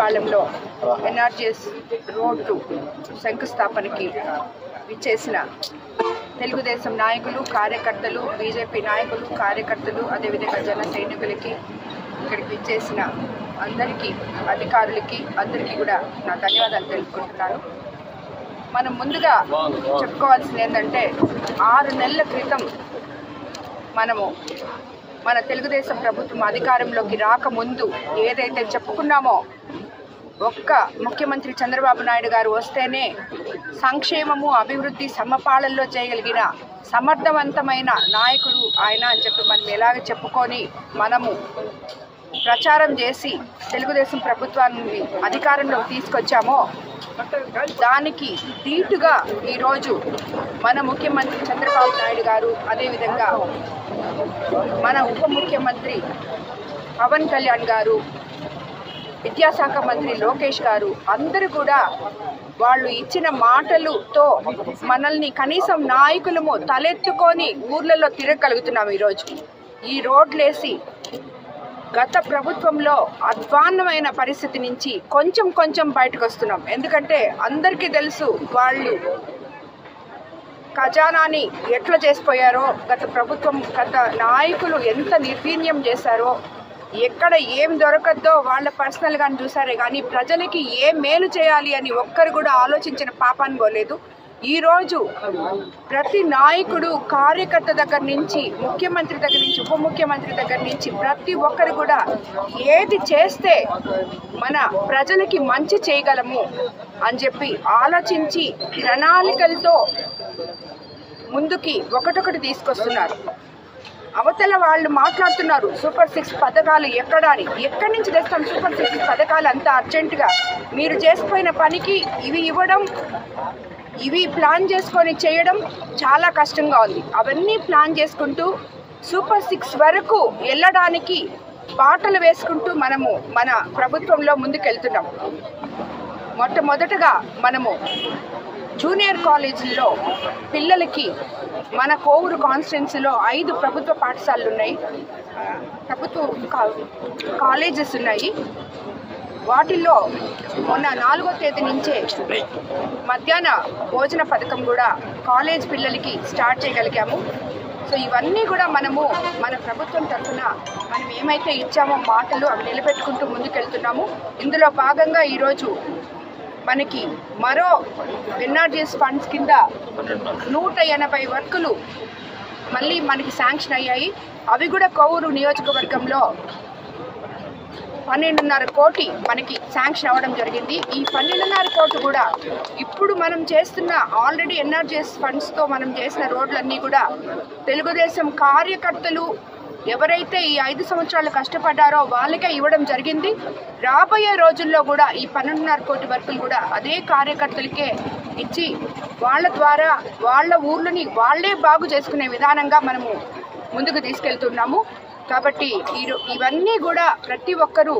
రావులపాలెంలో NREGS road శంకుస్థాపనకి విచ్చేసిన తెలుగుదేశం నాయకులు, కార్యకర్తలు, బీజేపీ నాయకులు, కార్యకర్తలు, అదేవిధంగా జన సైనికులకి, ఇక్కడికి విచ్చేసిన అందరికీ, అధికారులకి అందరికీ కూడా నా ధన్యవాదాలు తెలుపుకుంటున్నాను. మనం ముందుగా చెప్పుకోవాల్సింది ఏంటంటే 6 నెలల క్రితం మనము మన తెలుగుదేశం ప్రభుత్వం అధికారంలోకి రాకముందు ఏదైతే చెప్పుకున్నామో, ఒక్క ముఖ్యమంత్రి చంద్రబాబు నాయుడు గారు వస్తేనే సంక్షేమము, అభివృద్ధి సమపాలనలో చేయగలిగిన సమర్థవంతమైన నాయకుడు ఆయన అని చెప్పి మనం ఎలాగ చెప్పుకొని మనము ప్రచారం చేసి తెలుగుదేశం ప్రభుత్వాన్ని అధికారంలోకి తీసుకొచ్చామో, దానికి ధీటుగా ఈరోజు మన ముఖ్యమంత్రి చంద్రబాబు నాయుడు గారు, అదేవిధంగా మన ఉప ముఖ్యమంత్రి పవన్ కళ్యాణ్ గారు, విద్యాశాఖ మంత్రి లోకేష్ గారు అందరూ కూడా వాళ్ళు ఇచ్చిన మాటలతో మనల్ని కనీసం నాయకులము తలెత్తుకొని ఊర్లలో తిరగలుగుతున్నాం. ఈరోజు ఈ రోడ్లేసి గత ప్రభుత్వంలో అధ్వాన్నమైన పరిస్థితి నుంచి కొంచెం కొంచెం బయటకు వస్తున్నాం. ఎందుకంటే అందరికీ తెలుసు వాళ్ళు ఖజానాని ఎట్లా చేసిపోయారో, గత ప్రభుత్వం, గత నాయకులు ఎంత నిర్వీర్యం చేశారో, ఎక్కడ ఏం దొరకద్దో వాళ్ళ పర్సనల్గాని చూసారే కానీ ప్రజలకి ఏం మేలు చేయాలి అని ఒక్కరు కూడా ఆలోచించిన పాపాన్ని పోలేదు. ఈరోజు ప్రతి నాయకుడు, కార్యకర్త దగ్గర నుంచి, ముఖ్యమంత్రి దగ్గర నుంచి, ఉప ముఖ్యమంత్రి దగ్గర నుంచి ప్రతి ఒక్కరు కూడా ఏది చేస్తే మన ప్రజలకి మంచి చేయగలము అని చెప్పి ఆలోచించి ప్రణాళికలతో ముందుకి ఒకటొకటి తీసుకొస్తున్నారు. అవతల వాళ్ళు మాట్లాడుతున్నారు సూపర్ 6 పథకాలు ఎక్కడా అని. ఎక్కడి నుంచి తెస్తాం సూపర్ 6 పథకాలు అంత అర్జెంటుగా? మీరు చేసిపోయిన పనికి ఇవి ఇవ్వడం, ఇవి ప్లాన్ చేసుకొని చేయడం చాలా కష్టంగా ఉంది. అవన్నీ ప్లాన్ చేసుకుంటూ సూపర్ 6 వరకు వెళ్ళడానికి బాటలు వేసుకుంటూ మనము మన ప్రభుత్వంలో ముందుకెళ్తున్నాం. మొట్టమొదటగా మనము జూనియర్ కాలేజీల్లో పిల్లలకి మన కోవూరు కాన్స్టిట్యున్సీలో 5 ప్రభుత్వ పాఠశాలలు ఉన్నాయి, ప్రభుత్వ కాలేజెస్ ఉన్నాయి. వాటిల్లో మొన్న 4వ తేదీ నుంచే మధ్యాహ్న భోజన పథకం కూడా కాలేజ్ పిల్లలకి స్టార్ట్ చేయగలిగాము. సో ఇవన్నీ కూడా మనము మన ప్రభుత్వం తరఫున మనం ఏమైతే ఇచ్చామో మాటలు అవి నిలబెట్టుకుంటూ ముందుకెళ్తున్నాము. ఇందులో భాగంగా ఈరోజు మనకి మరో ఎన్ఆర్జీఎస్ ఫండ్స్ కింద 180 వర్కులు మళ్ళీ మనకి శాంక్షన్ అయ్యాయి. అవి కూడా కోవూరు నియోజకవర్గంలో 12.5 కోటి మనకి శాంక్షన్ అవ్వడం జరిగింది. ఈ 12.5 కోట్లు కూడా ఇప్పుడు మనం చేస్తున్న ఆల్రెడీ ఎన్ఆర్జీఎస్ ఫండ్స్తో మనం చేసిన రోడ్లన్నీ కూడా తెలుగుదేశం కార్యకర్తలు ఎవరైతే ఈ 5 సంవత్సరాలు కష్టపడ్డారో వాళ్ళకే ఇవ్వడం జరిగింది. రాబోయే రోజుల్లో కూడా ఈ 12.5 కోటి వర్కులు కూడా అదే కార్యకర్తలకే ఇచ్చి వాళ్ళ ద్వారా వాళ్ళ ఊర్లని వాళ్ళే బాగు చేసుకునే విధానంగా మనము ముందుకు తీసుకెళ్తున్నాము. కాబట్టి ఇవన్నీ కూడా ప్రతి ఒక్కరూ,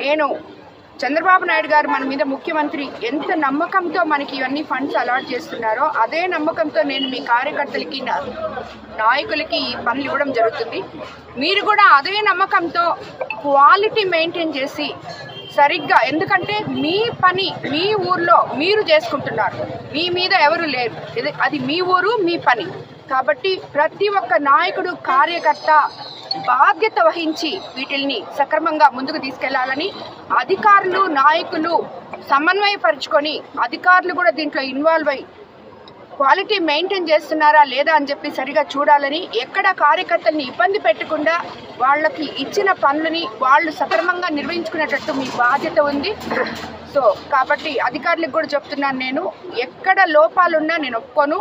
నేను చంద్రబాబు నాయుడు గారు మన మీద ముఖ్యమంత్రి ఎంత నమ్మకంతో మనకి ఇవన్నీ ఫండ్స్ అలాట్ చేస్తున్నారో అదే నమ్మకంతో నేను మీ కార్యకర్తలకి, నాయకులకి ఈ పనులు ఇవ్వడం జరుగుతుంది. మీరు కూడా అదే నమ్మకంతో క్వాలిటీ మెయింటైన్ చేసి సరిగ్గా, ఎందుకంటే మీ పని మీ ఊర్లో మీరు చేసుకుంటున్నారు, మీ మీద ఎవరు లేరు, అది మీ ఊరు మీ పని. కాబట్టి ప్రతి ఒక్క నాయకుడు, కార్యకర్త బాధ్యత వహించి వీటిల్ని సక్రమంగా ముందుకు తీసుకెళ్లాలని, అధికారులు, నాయకులు సమన్వయపరుచుకొని అధికారులు కూడా దీంట్లో ఇన్వాల్వ్ అయ్యి క్వాలిటీ మెయింటైన్ చేస్తున్నారా లేదా అని చెప్పి సరిగా చూడాలని, ఎక్కడ కార్యకర్తల్ని ఇబ్బంది పెట్టకుండా వాళ్ళకి ఇచ్చిన పనులని వాళ్ళు సక్రమంగా నిర్వహించుకునేటట్టు మీ బాధ్యత ఉంది. సో కాబట్టి అధికారులకు కూడా చెప్తున్నాను, నేను ఎక్కడ లోపాలున్నా నేను ఒప్పుకోను.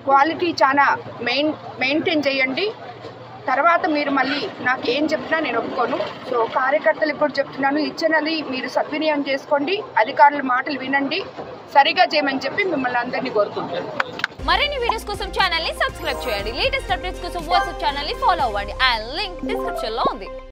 క్వాలిటీ చాలా మెయింటైన్ చేయండి. తర్వాత మీరు మళ్ళీ నాకు ఏం చెప్పినా నేను ఒప్పుకోను. సో కార్యకర్తలకు కూడా చెప్తున్నాను, ఇచ్చినది మీరు సద్వినియోగం చేసుకోండి, అధికారుల మాటలు వినండి, సరిగా చేయమని చెప్పి మిమ్మల్ని అందరినీ కోరుకుంటున్నాను. మరిన్ని వీడియోస్ కోసం ఛానల్ ని సబ్స్క్రైబ్ చేయండి. లేటెస్ట్ అప్డేట్స్ కోసం వాట్సాప్ ఛానల్ ని ఫాలో అవ్వండి. ఆ లింక్ డిస్క్రిప్షన్ లో ఉంది.